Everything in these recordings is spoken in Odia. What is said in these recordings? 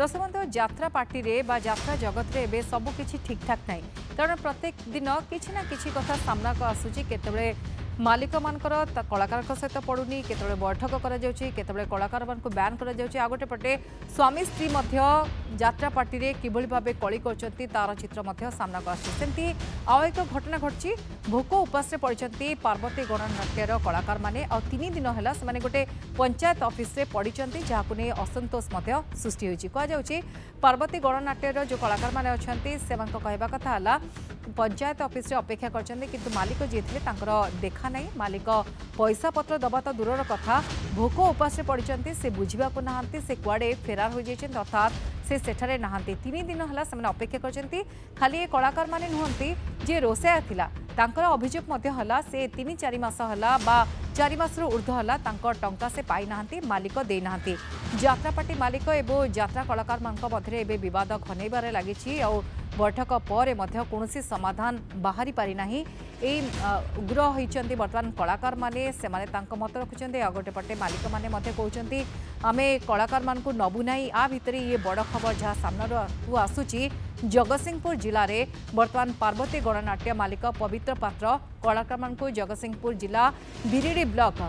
दर्शक बंधु यात्रा पार्टी रे बा यात्रा जगत रे एबे सब किछि ठीक ठाक नाही कारण प्रत्येक दिन किछि ना किछि कथा सामना को आसुची केतबे मालिक मानकर कलाकार सहित पड़ुनी केतबे बैठक करा जाउची केतबे कलाकार मान को बैन करा जाउची आ गोटे पटे स्वामी स्त्री मध्य यात्रा पार्टी रे किभली भाबे कली करचंती तार चित्र मध्य सामना को आसुची सेंती आ एक घटना घटची भोक उपास रे पड़िचंती पार्वती गणनाट्यर कलाकार माने आ 3 दिन हला से माने गोटे पंचायत ऑफिस रे पड़िचंती जाहाकु ने असंतोष मध्य सृष्टि होईची को जाउची पार्वती गणनाट्यर जो कलाकार माने अछंती सेमान को कहबा कथा हला पंचायत ऑफिस रे अपेक्षा करचंती किंतु मालिक जे थिले तांकर देखा नहीं मालिक पैसा पत्र दबा तो दूरर कथा भोक उपास रे पड़िचंती से बुझिबा को नहांती से कुआडे फेरार हो जाइछन अर्थात से सेठारे नहांती 3 दिन हला से अपेक्षा करचंती खाली ए कलाकार माने नुहंती जे रोसेया थिला तांकर अभियोग मध्य हला से 3-4 मास हला बा 4 मास ऊर्ध्व हला तांकर टंका से पाई नाहांती मालिक दे नाहांती यात्रा पार्टी मालिक एवं यात्रा कलाकार मानक मध्य एबे विवाद घनैबारे लागिछि आ बैठक पर मध्य कोनोसी समाधान बाहरी पारि नाही ए उग्र होइचंती वर्तमान कलाकार माने से माने तांको मत रखुचंती आ गोटे पटे मालिक माने मध्य कहउचंती आमे कलाकार मान को नबु नाही आ भितरे ये बड़ खबर जहा सामना आसुची जगतसिंहपुर जिले में वर्तमान पार्वती गणनाट्य मालिक पवित्र पात्र कलाकार मान को जगतसिंहपुर जिला बिरिडी ब्लॉक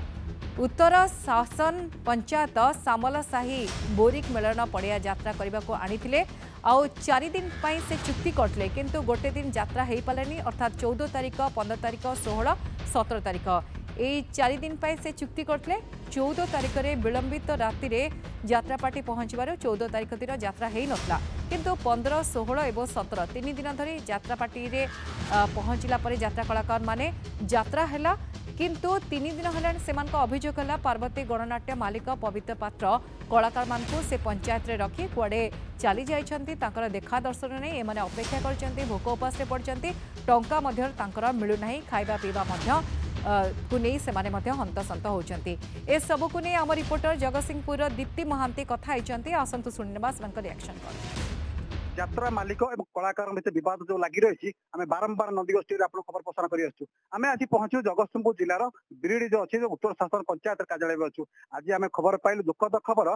उत्तर शासन पंचायत सामलसाही बोरिक मेलन पड़िया यात्रा करने को आनी आउ 4 दिन से चुक्ति करते किंतु गोटे दिन यात्रा हो पारानी अर्थात 14 तारिख 15 तारिख 16 17 तारिख यही 4 दिन से चुक्ति करते 14 तारिख में विलंबित राति यात्रा पार्टी पहुंचवर 14 तारिख दिन यात्रा हो नाला किंतु 15 16 और 17 3 दिन धरी यात्रा पार्टी रे पहुंचला यात्रा कलाकार माने यात्रा है किंतु 3 दिन है सेमान अभियोग है पार्वती गणनाट्य मालिक पवित्र पात्र कलाकार मान को से पंचायत रे रखी कुआडे चली जाइछंती तांकर देखा दर्शन नहीं एमाने अपेक्षा करछंती भोक उपास रे पड़छंती टंका मध्य तांकर मिलु नाही खाइबा पीबा मध्य को नहीं सेमाने मध्य हंतसंत होचंती ए सब को नहीं आम रिपोर्टर जगतसिंहपुर दीप्ति महांती कथा होइचंती आसंतु सुनिबा सेमान रिएक्शन कर यात्रा मालिक और कलाकार मध्य विवाद जो लगी रही आम बारंबार नदी गोष्ठी खबर प्रसारण कर आज पहुंचू जगतसिंहपुर जिलार बिरिडी जो अच्छे उत्तर शासन पंचायत कार्यालय अच्छु आज आम खबर पाइलु दुखद खबर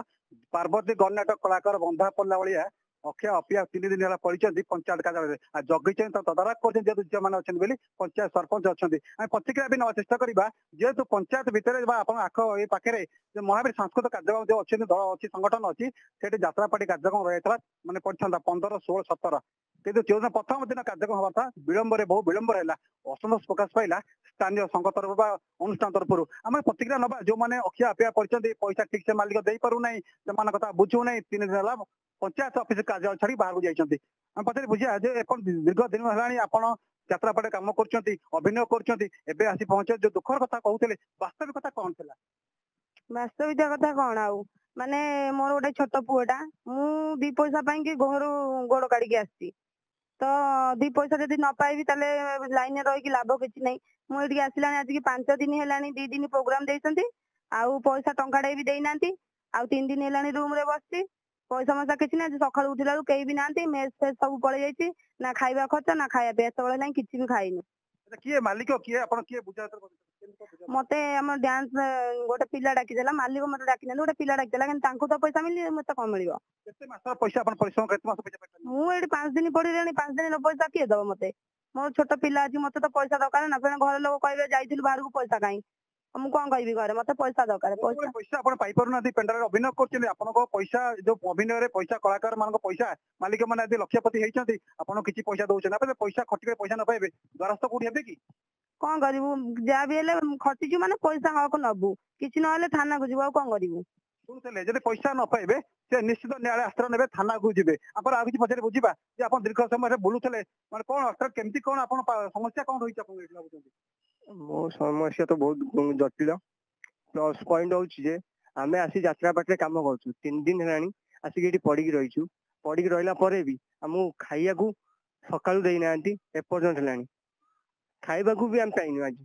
पार्वती गणनाट्य कलाकार बंधा पड़ा भाया अक्षय अपिया 3 दिन है पड़ी पंचायत कार्यालय जगी तदारख कर झील मैंने अच्छे बोली पंचायत सरपंच अच्छा आम प्रतिक्रिया भी ना चेषा करवा जेहेतु पंचायत भितर आख ये पाखे महावीर सांस्कृतिक कार्यक्रम जो अच्छे दल अच्छी संगठन अच्छी से यात्रा पार्टी कार्यक्रम रही मैंने पड़ा 15 16 17 किंतु जो दिन प्रथम दिन कार्यक्रम हवा था विलंबर बहु विलंबर है असंतोष प्रकाश पाइला स्थानीय संघ तरफ अनुष्ठान तरफ आम प्रतिक्रिया ना जो मैंने अक्षय अपिया पड़ी पैसा ठीक से मालिक दे पार ना से कथा बुझू ना 3 दिन है पंचायत ऑफिस कार्यालय छाड़ी बाहर जाइए पचारे बुझा जे दीर्घ दिन है आप यात्रा पार्टी कम कर अभिनय कर आसी पहुंचे जो दुखर कथा कहते वास्तविक कथा कौन थी वास्तविक कथा कौन आउ माने मोर गोटे छोट पुआटा मु 2 पैसा कि घर गोड़ काढ़ी आसी तो 2 पैसा जब न पाइबी लाइन रही लाभ किसी ना मुझे आसला आज 5 दिन है 2 दिन प्रोग्राम देती आउ पैसा टंकाटे भी देना आउ 3 दिन है रूम रे बस पैसा मसा किसी ना सका उठला कहीं भी ना मेस फेस सब पड़े जाइए ना खाଇବା खर्च ना खाया पे एत ना किसी भी खाइनी किए मालिक किए आपण किए बुझा मते हम डांस गोटे पिला डाकी देला मालिक मते डाकी ना गोटे पिला डाकी देला किन तांको तो पैसा मिली मते कम मिलियो केते मास पैसा आपण परिश्रम केते मास पैसा पाइछन मु एडी 5 दिन पड़ी रहनी 5 दिन रो पैसा किए दबो मते मोर छोट पिला अछि मते तो पैसा दरकार ना फेन घर लोग कहबे जाइथिलु बाहर को पैसा काई हम कौन कहबी घरे मते पैसा दरकार पैसा आपण पाई पारु ना पेंडार अभिनय करछन आपण को पैसा जो अभिनय रे पैसा कलाकार मान को पैसा मालिक माने आदि लक्षपति हेचंती आपण किछि पैसा दोछन आपे पैसा खटिके पैसा न पाइबे द्वारस्थ कोठी हेबे की कौन करू जा भी हेले खटिचु माने पैसा हक नबु किछि न हेले थाना को जीव कौन करू सुनते जब पैसा न पाइबे से निश्चित न्यायालय आश्रय ने थाना को जी आप किसी पचारे बुझा जे आप दीर्घ समय बुलूले माने कौन अर्थात केमती कौन आप समस्या कौन रही मो समस्या तो बहुत जटिल प्लस पॉइंट होची आम आसी यात्रा पार्टी काम कर 3 दिन है आसिक पड़ी रहीचु पड़ी रहा भी आमको खाइया सका देना एपर्यंत है खाइबा भी आम पाइन आज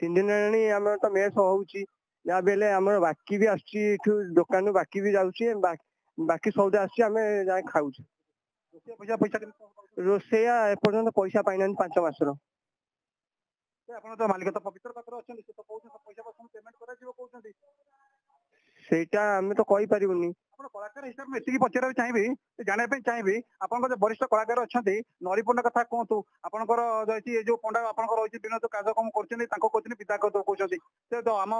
3 दिन है तो मेस होची जहाँ भी आम बाकी भी आसु दुकान बाकी भी जाऊे बाकी सौदा आम खाऊ रोसैया एपर्यंत पैसा पाइना 5 मास मालिक तो पवित्र पात्र अच्छा पैसा पेमेंट कर ସେଇଟା ଆମେ ତ କହିପାରିବୁନି। ଆପଣ କଳାକାର ହିସାବରେ ମୁଁ ଏତିକି ପଚାରିବାକୁ ଚାହିଁବି, ଜାଣିବା ପାଇଁ ଚାହିଁବି, ଆପଣଙ୍କର ଯୋଉ ବରିଷ୍ଠ କଳାକାର ଅଛନ୍ତି ନରିପଣ୍ଡା କଥା କୁହନ୍ତୁ, ଆପଣଙ୍କର ରହିଛି ଏ ଯୋଉ ପଣ୍ଡା ଆପଣଙ୍କର ରହିଛି ବିଭିନ୍ନ କାର୍ଯ୍ୟକ୍ରମ କରୁଛନ୍ତି, ତାଙ୍କୁ କହୁଛନ୍ତି ବିଦା କରିଦେବ କହୁଛନ୍ତି, ସେ ତ ଆମ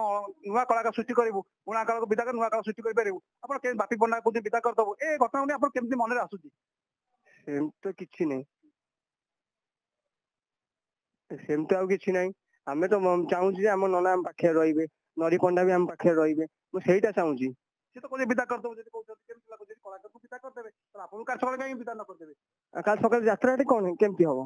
ନୂଆ କଳାକାର ସୃଷ୍ଟି କରିବୁ, ପୁରୁଣା କାଳକୁ ବିଦା କରି ନୂଆ କାଳ ସୃଷ୍ଟି କରିପାରିବୁ, ଆପଣ କେମିତି ବାପି ପଣ୍ଡା କହୁଛନ୍ତି ବିଦା କରିଦେବୁ, ଏ ଘଟଣା ଆପଣ କେମିତି ମନରେ ଆସୁଛି? ସେମିତି ତ କିଛି ନାହିଁ, ସେମିତି ଆଉ କିଛି ନାହିଁ। ଆମେ ତ ଚାହୁଁଛୁ ଯେ ଆମ ନନା ଆମ ପାଖରେ ରହିବେ, ନରି ପଣ୍ଡା ବି ଆମ ପାଖରେ ରହିବେ, ମୁଁ ସେଇଟା ଚାହୁଁଛି। ସେ ତ କହୁଛନ୍ତି ବିଦା କରିଦେବୁ, ଯଦି କହୁଛନ୍ତି କେମିତି ଲାଗୁଛି କଳାକାରକୁ ବିଦା କରିଦେବେ, ତାହେଲେ ଆପଣଙ୍କୁ କାଲି ସକାଳେ କାହିଁକି ବିଦା ନ କରିଦେବେ? କାଲି ସକାଳେ ଯାତ୍ରାଟି କଣ କେମିତି ହବ?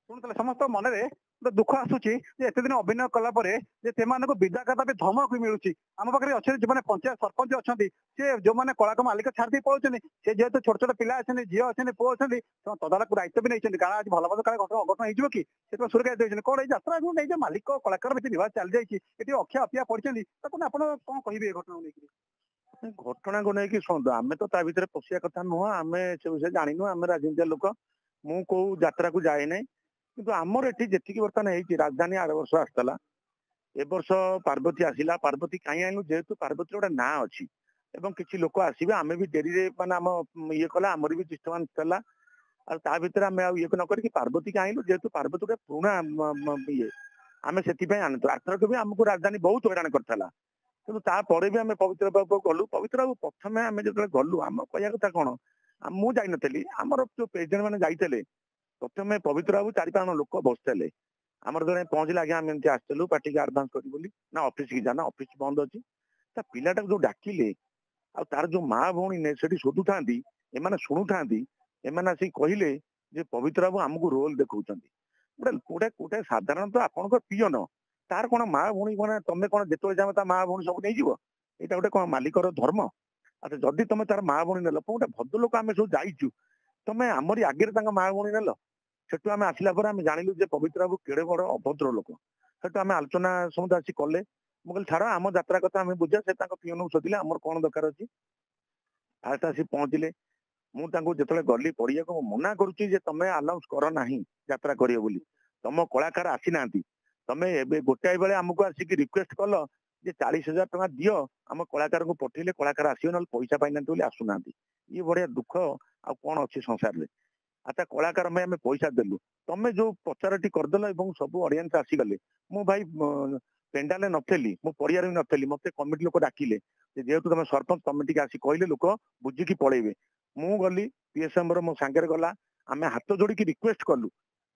ଶୁଣୁଥିଲେ ସମସ୍ତଙ୍କ ମନରେ ଗୋଟେ ଦୁଃଖ ଆସୁଛି ଯେ ଏତେ ଦିନ ଅଭିନୟ କଲା ପରେ ଯେ ସେମାନଙ୍କୁ ବିଦା କରିବା ପାଇଁ ଧମକ ମିଳୁଛି। ଆମ ପାଖରେ ଅଛନ୍ତି ଯୋଉମାନେ ପଞ୍ଚାୟତ ସରପଞ୍ଚ ଅଛନ୍ତି, ସେ ଯୋଉମାନେ କଳାକ ମାଲିକ ଛାଡି ଦେଇ ପଳାଉଛନ୍ତି, ସେ ଯେହେତୁ ଛୋଟ ଛୋଟ ପିଲା ଅଛନ୍ତି, ଝିଅ ଅଛନ୍ତି, ପୁଅ ଅଛନ୍ତି, ସେମାନେ ତଦାରଖ ଦାୟିତ୍ୱ ବି ନେଇଛନ୍ତି, କାରଣ ଆଜି ଭଲ ଭଲ କାଳେ ଘଟଣା ଅଘଟଣ ହେଇଯିବ କି, ସେଥିପାଇଁ ସୁରକ୍ଷା ଦେଇଛନ୍ତି। କଣ ଏଇ ଯାତ୍ରା ନେଇ ଯେ ମାଲିକ କଳାକାର ଭିତରେ ବିବାଦ ଚାଲିଯାଇଛି, ଏଠି ଅଖିଆ ଅପିଆ ପଡିଛନ୍ତି, ତାକୁ ଆପଣ କଣ କହିବେ ଏ ଘଟଣାକୁ ନେଇକି? ଘଟଣାକୁ ନେଇକି ଶୁଣନ୍ତୁ, ଆମେ ତ ତା ଭିତରେ ପଶିବା କଥା ନୁହଁ, ଆମେ ସେ ବିଷୟରେ ଜାଣିନୁ, ଆମେ ରାଜନୀତିଆ ଲୋକ, ମୁଁ କୋଉ ଯାତ୍ରାକୁ ଯାଏ ନାହିଁ। କିନ୍ତୁ ଆମର ଏଠି ଯେତିକି ବର୍ତ୍ତମାନ ହେଇଛି, ରାଜଧାନୀ ଆର ବର୍ଷ ଆସିଥିଲା, ଏ ବର୍ଷ ପାର୍ବତୀ ଆସିଲା। ପାର୍ବତୀ କାହିଁ ଆଣିଲୁ, ଯେହେତୁ ପାର୍ବତୀର ଗୋଟେ ନାଁ ଅଛି ଏବଂ କିଛି ଲୋକ ଆସିବେ, ଆମେ ବି ଡେରିରେ ମାନେ ଆମ ଇଏ କଲା, ଆମର ବି ଡିଷ୍ଟର୍ବାନ୍ସ ଥିଲା, ଆଉ ତା ଭିତରେ ଆମେ ଆଉ ଇଏ ନ କରିକି ପାର୍ବତୀକି ଆଣିଲୁ, ଯେହେତୁ ପାର୍ବତୀ ଗୋଟେ ପୁରୁଣା ଇଏ, ଆମେ ସେଥିପାଇଁ ଆଣିଛୁ। ଆରଥରକ ବି ଆମକୁ ରାଜଧାନୀ ବହୁତ ହଇରାଣ କରିଥିଲା, କିନ୍ତୁ ତାପରେ ବି ଆମେ ପବିତ୍ର ବାବୁ ଗଲୁ। ପବିତ୍ର ବାବୁ ପ୍ରଥମେ ଆମେ ଯେତେବେଳେ ଗଲୁ, ଆମ କହିବା କଥା କଣ, ମୁଁ ଯାଇନଥିଲି, ଆମର ଯୋଉ ପ୍ରେସିଡେଣ୍ଟ ମାନେ ଯାଇଥିଲେ, ପ୍ରଥମେ ପବିତ୍ର ବାବୁ 4-5 ଲୋକ ବସିଥିଲେ। ଆମର ଜଣେ ପହଞ୍ଚିଲା, ଆଜ୍ଞା ଆମେ ଏମିତି ଆସିଥିଲୁ ପାର୍ଟିକି ଆଡଭାନ୍ସ କରି ବୋଲି, ନା ଅଫିସ କି ଯାନା, ଅଫିସ ବନ୍ଦ ଅଛି। ତା ପିଲାଟାକୁ ଯୋଉ ଡାକିଲେ, ଆଉ ତାର ଯୋଉ ମା ଭଉଣୀ ସେଠି ଶୋଧୁଥାନ୍ତି, ଏମାନେ ଶୁଣୁଥାନ୍ତି, ଏମାନେ ଆସିକି କହିଲେ ଯେ ପବିତ୍ର ବାବୁ ଆମକୁ ରୋଲ ଦେଖଉଛନ୍ତି। ଗୋଟେ ସାଧାରଣତଃ ଆପଣଙ୍କ ପିଅନ, ତାର କଣ ମା ଭଉଣୀ କଣ, ତମେ କଣ ଯେତେବେଳେ ଯାଅ ତା ମା ଭଉଣୀ ସବୁ ନେଇଯିବ? ଏଇଟା ଗୋଟେ କଣ ମାଲିକର ଧର୍ମ? ଆଚ୍ଛା, ଯଦି ତମେ ତାର ମା ଭଉଣୀ ନେଲ, ଗୋଟେ ଭଦ୍ରଲୋକ ଆମେ ସବୁ ଯାଇଛୁ, ତମେ ଆମରି ଆଗରେ ତାଙ୍କ ମା ଭଉଣୀ ନେଲ? ସେଠୁ ଆମେ ଆସିଲା ପରେ ଆମେ ଜାଣିଲୁ ଯେ ପବିତ୍ର ବାବୁ କେଡେ ବଡ ଅଭଦ୍ର ଲୋକ। ସେଠୁ ଆମେ ଆଲୋଚନା ସମସ୍ତେ ଆସି କଲେ, ମୁଁ କହିଲି ଛାଡ, ଆମ ଯାତ୍ରା କଥା ଆମେ ବୁଝିବା। ସେ ତାଙ୍କ ପିଅନକୁ ଶୋଧିଲେ ଆମର କଣ ଦରକାର ଅଛି। ଫାଷ୍ଟ ଆସି ପହଞ୍ଚିଲେ, ମୁଁ ତାଙ୍କୁ ଯେତେବେଳେ ଗଲି ପଡିଆକୁ, ମୁଁ ମନା କରୁଛି ଯେ ତମେ ଆଲାଉନ୍ସ କର ନାହିଁ ଯାତ୍ରା କରିବ ବୋଲି, ତମ କଳାକାର ଆସିନାହାନ୍ତି, ତମେ ଏବେ ଗୋଟାଏ ବେଳେ ଆମକୁ ଆସିକି ରିକ୍ୱେଷ୍ଟ କଲ ଯେ 40,000 ଟଙ୍କା ଦିଅ, ଆମ କଳାକାରଙ୍କୁ ପଠେଇଲେ କଳାକାର ଆସିବେ, ନହେଲେ ପଇସା ପାଇନାହାନ୍ତି ବୋଲି ଆସୁନାହାନ୍ତି। ଇଏ ବଢିଆ ଦୁଃଖ ଆଉ କଣ ଅଛି ସଂସାରରେ। ଆଚ୍ଛା, କଳାକାର ପାଇଁ ଆମେ ପଇସା ଦେଲୁ, ତମେ ଯୋଉ ପଚାରଟି କରିଦେଲ ଏବଂ ସବୁ ଅଡିଏନ୍ସ ଆସିଗଲେ। ମୁଁ ଭାଇ ପେଣ୍ଡାଲେ ନଥିଲି, ମୁଁ ପଡିଆରେ ବି ନଥିଲି, ମତେ କମିଟି ଲୋକ ଡାକିଲେ ଯେ ଯେହେତୁ ତମେ ସରପଞ୍ଚ, ତମେ ଟିକେ ଆସି କହିଲେ ଲୋକ ବୁଝିକି ପଳେଇବେ। ମୁଁ ଗଲି, ପିଏସ୍ଏମ୍ ମୋ ସାଙ୍ଗରେ ଗଲା, ଆମେ ହାତ ଯୋଡିକି ରିକ୍ୱେଷ୍ଟ କଲୁ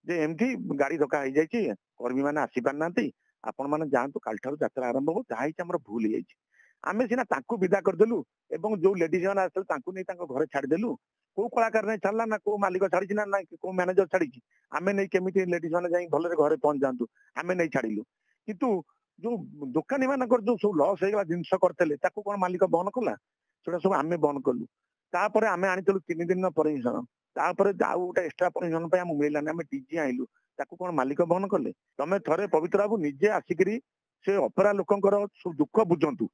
ଯେ ଏମିତି ଗାଡି ଧକ୍କା ହେଇଯାଇଛି, କର୍ମୀ ମାନେ ଆସିପାରୁନାହାନ୍ତି, ଆପଣ ମାନେ ଯାଆନ୍ତୁ, କାଲିଠାରୁ ଯାତ୍ରା ଆରମ୍ଭ ହବ, ଯାହା ହେଇଛି ଆମର ଭୁଲ ହେଇଯାଇଛି। ଆମେ ସିନା ତାଙ୍କୁ ବିଦା କରିଦେଲୁ ଏବଂ ଯୋଉ ଲେଡିଜ ମାନେ ଆସିଥିଲେ ତାଙ୍କୁ ନେଇ ତାଙ୍କ ଘରେ ଛାଡିଦେଲୁ। କୋଉ କଳାକାର ନେଇ ଛାଡିଲା ନା, କୋଉ ମାଲିକ ଛାଡିଛି ନା, କୋଉ ମ୍ୟାନେଜର ଛାଡିଛି? ଆମେ ନେଇ କେମିତି ଲେଡିଜ ମାନେ ଯାଇ ଭଲରେ ଘରେ ପହଞ୍ଚି ଯାଆନ୍ତୁ, ଆମେ ନେଇ ଛାଡିଲୁ। କିନ୍ତୁ ଯୋଉ ଦୋକାନୀ ମାନଙ୍କର ଯୋଉ ସବୁ ଲସ୍ ହେଇଗଲା, ଜିନିଷ କରିଥିଲେ, ତାକୁ କଣ ମାଲିକ ବହନ କଲା? ସେଟା ସବୁ ଆମେ ବନ୍ଦ କଲୁ। ତାପରେ ଆମେ ଆଣିଥିଲୁ 3 ଦିନର ପରମିଶନ, ତାପରେ ଆଉ ଗୋଟେ ଏକ୍ସଟ୍ରା ପରମିଶନ ପାଇଁ ଆମକୁ ମିଳିଲାନି, ଆମେ ଡିଜି ଆଣିଲୁ, ତାକୁ କଣ ମାଲିକ ବହନ କଲେ? ତମେ ଥରେ ପବିତ୍ର ବାବୁ ନିଜେ ଆସିକିରି ସେ ଅପେରା ଲୋକଙ୍କର ସବୁ ଦୁଃଖ ବୁଝନ୍ତୁ।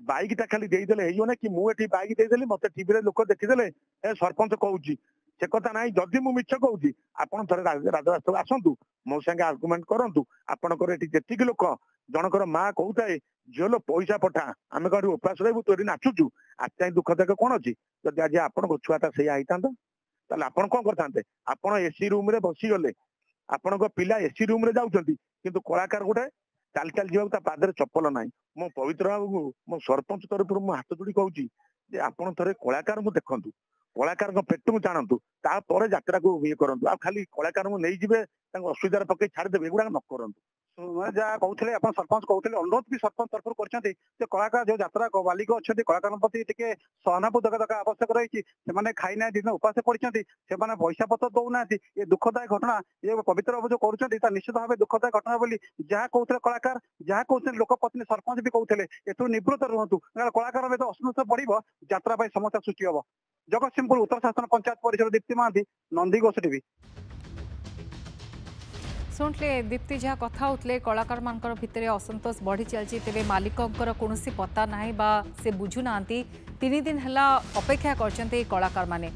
ବାଇକ୍ ଟା ଖାଲି ଦେଇଦେଲେ ହେଇଯିବ ନା କି, ମୁଁ ଏଠି ବାଇକ୍ ଦେଇଦେଲି, ମତେ ଟିଭିରେ ଲୋକ ଦେଖିଦେଲେ ଏ ସରପଞ୍ଚ କହୁଛି, ସେ କଥା ନାହିଁ। ଯଦି ମୁଁ ମିଛ କହୁଛି, ଆପଣ ଥରେ ରାଜରାସ୍ତାକୁ ଆସନ୍ତୁ, ମୋ ସାଙ୍ଗେ ଆର୍ଗୁମେଣ୍ଟ କରନ୍ତୁ। ଆପଣଙ୍କର ଏଠି ଯେତିକି ଲୋକ, ଜଣଙ୍କର ମା କହୁଥାଏ ଝିଅଲୋ ପଇସା ପଠା, ଆମେ କଣ ଉପାସ ରହିବୁ, ତୁ ଏଠି ନାଚୁଛୁ, ଆଜି ଯାଇ ଦୁଃଖ ଦେଖ କଣ ଅଛି? ଯଦି ଆଜି ଆପଣଙ୍କ ଛୁଆଟା ସେଇଆ ହେଇଥାନ୍ତା, ତାହେଲେ ଆପଣ କଣ କରିଥାନ୍ତେ? ଆପଣ ଏସି ରୁମ ରେ ବସିଗଲେ, ଆପଣଙ୍କ ପିଲା ଏସି ରୁମ ରେ ଯାଉଛନ୍ତି, କିନ୍ତୁ କଳାକାର ଗୋଟେ ଚାଲି ଚାଲି ଯିବାକୁ ତା ପାଦରେ ଚପଲ ନାହିଁ। ମୋ ପବିତ୍ର ବାବୁଙ୍କୁ ମୋ ସରପଞ୍ଚ ତରଫରୁ ମୁଁ ହାତ ଯୋଡି କହୁଛି ଯେ ଆପଣ ଥରେ କଳାକାରଙ୍କୁ ଦେଖନ୍ତୁ, କଳାକାରଙ୍କ ପେଟକୁ ଜାଣନ୍ତୁ, ତାପରେ ଯାତ୍ରାକୁ ଇଏ କରନ୍ତୁ। ଆଉ ଖାଲି କଳାକାରଙ୍କୁ ନେଇଯିବେ, ତାଙ୍କୁ ଅସୁବିଧାରେ ପକେଇ ଛାଡିଦେବେ, ଏଗୁଡାକ ନ କରନ୍ତୁ। ଯାହା କହୁଥିଲେ ଆପଣ ସରପଞ୍ଚ କହୁଥିଲେ, ଅନୁରୋଧ ବି ସରପଞ୍ଚ ତରଫରୁ କରିଛନ୍ତି ଯେ କଳାକାର ଯୋଉ ଯାତ୍ରା ମାଲିକ ଅଛନ୍ତି, କଳାକାରଙ୍କ ପ୍ରତି ଟିକେ ସହାନୁଭୂତି ଦରକାର ଆବଶ୍ୟକ ରହିଛି। ସେମାନେ ଖାଇନାହାନ୍ତି, ଦିନ ଉପାସ ପଡିଛନ୍ତି, ସେମାନେ ପଇସା ପତ୍ର ଦଉନାହାନ୍ତି। ଏ ଦୁଃଖଦାୟକ ଘଟଣା ଏ ପବିତ୍ର ବାବୁ ଯୋଉ କରୁଛନ୍ତି, ତା ନିଶ୍ଚିତ ଭାବେ ଦୁଃଖଦାୟକ ଘଟଣା ବୋଲି ଯାହା କହୁଥିଲେ କଳାକାର, ଯାହା କହୁଥିଲେ ଲୋକ ପ୍ରତିନିଧି, ସରପଞ୍ଚ ବି କହୁଥିଲେ, ଏଥିରୁ ନିବୃତ୍ତ ରୁହନ୍ତୁ। କଳାକାର ଯଦି ଅସନ୍ତୋଷ ବଢିବ, ଯାତ୍ରା ପାଇଁ ସମସ୍ୟା ସୃଷ୍ଟି ହବ। ଜଗତସିଂହପୁର ଉତ୍ତର ଶାସନ ପଞ୍ଚାୟତ ପରିଷଦ, ଦୀପ୍ତି ମହାନ୍ତି, ନନ୍ଦିଘୋଷ ଟିଭି। ଶୁଣିଲେ ଦୀପ୍ତି ଯାହା କଥା ହେଉଥିଲେ, କଳାକାର ମାନଙ୍କର ଭିତରେ ଅସନ୍ତୋଷ ବଢ଼ି ଚାଲିଛି, ତେବେ ମାଲିକଙ୍କର କୌଣସି ପତା ନାହିଁ ବା ସେ ବୁଝୁନାହାନ୍ତି। 3 ଦିନ ହେଲା ଅପେକ୍ଷା କରିଛନ୍ତି କଳାକାର ମାନେ।